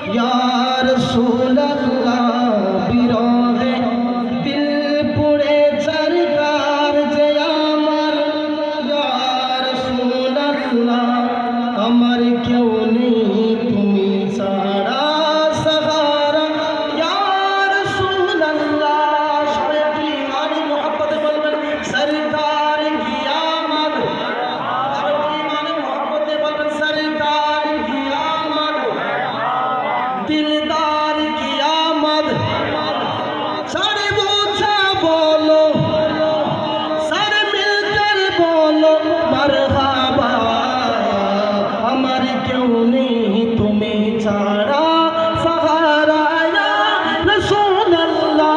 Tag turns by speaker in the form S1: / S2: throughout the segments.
S1: ইয়া রাসূলুল্লাহ বিরহে দিল পুড়ে সরকার যে আমার ইয়া রাসূলুল্লাহ আমার কেউ নেই তুমি ছাড়া সাহারা ইয়া রাসূলুল্লাহ সবাই একটু ইমানি মুহাব্বতে বলবেন সরকার কিয়ামত আর একটু ইমানি মুহাব্বতে বলবেন সরকার কিয়ামত দিলদার কিয়ামত সারে বোঝা বলো সর মিলকর বলো মারহাবা আমার কেউ নেই তুমি ছাড়া সাহারা ইয়া রাসূলুল্লাহ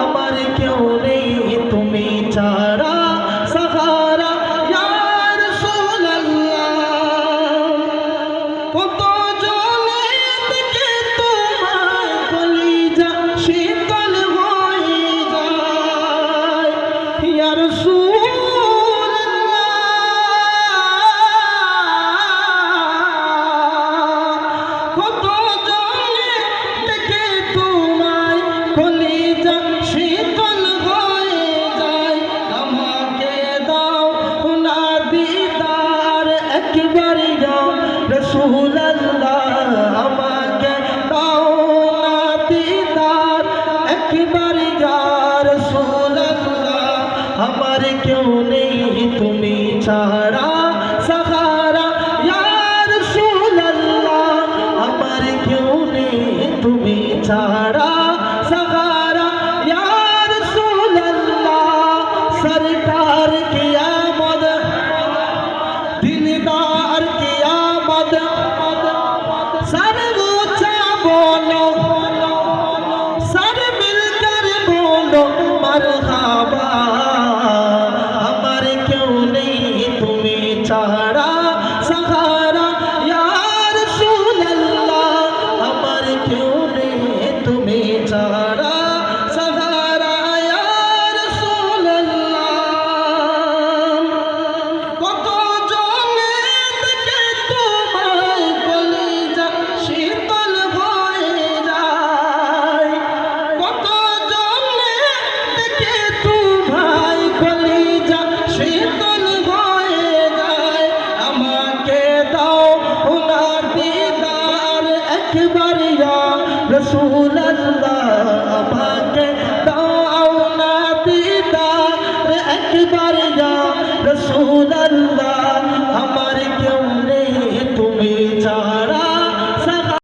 S1: আমার কেউ নেই তুমি ছাড়া সাহারা ইয়া রাসূলুল্লাহ কত জনে থেকে তোমার কলিজা শীতল হয়ে যায় ইয়া রাসূলুল্লাহ কত জনে থেকে তোমার কলিজা শীতল হয়ে যায় আমাকে দাও না দিদার একবার ইয়া রাসূলুল্লাহ আমাকে দাও না দিদার একবার ইয়া রাসূলুল্লাহ আমার কেউ নেই তুমি ছাড়া সাহারা ইয়া রাসূলুল্লাহ আমার কেউ নেই তুমি ছাড়া সাহারা ইয়া রাসূলুল্লাহ সরকার কিয়ামত দিলদার কিয়ামত সর বোঝা বলো সর মিলকর বলো মারহাবা আমার কেউ নেই তুমি ছাড়া সাহারা ইয়া রাসূলুল্লাহ আমার কেউ নেই তুমি ছাড়া সাহারা ইয়া রাসূলুল্লাহ কত জনে থেকে তোমায় কলিজা শীতল হয়ে যায় কত জনে থেকে তোমায় কলিজা শীতল হয়ে যায় আমাকে দাও না দিদার একবার ইয়া রাসূলুল্লাহ আমাকে দাও না দিদার একবার ইয়া রাসূলুল্লাহ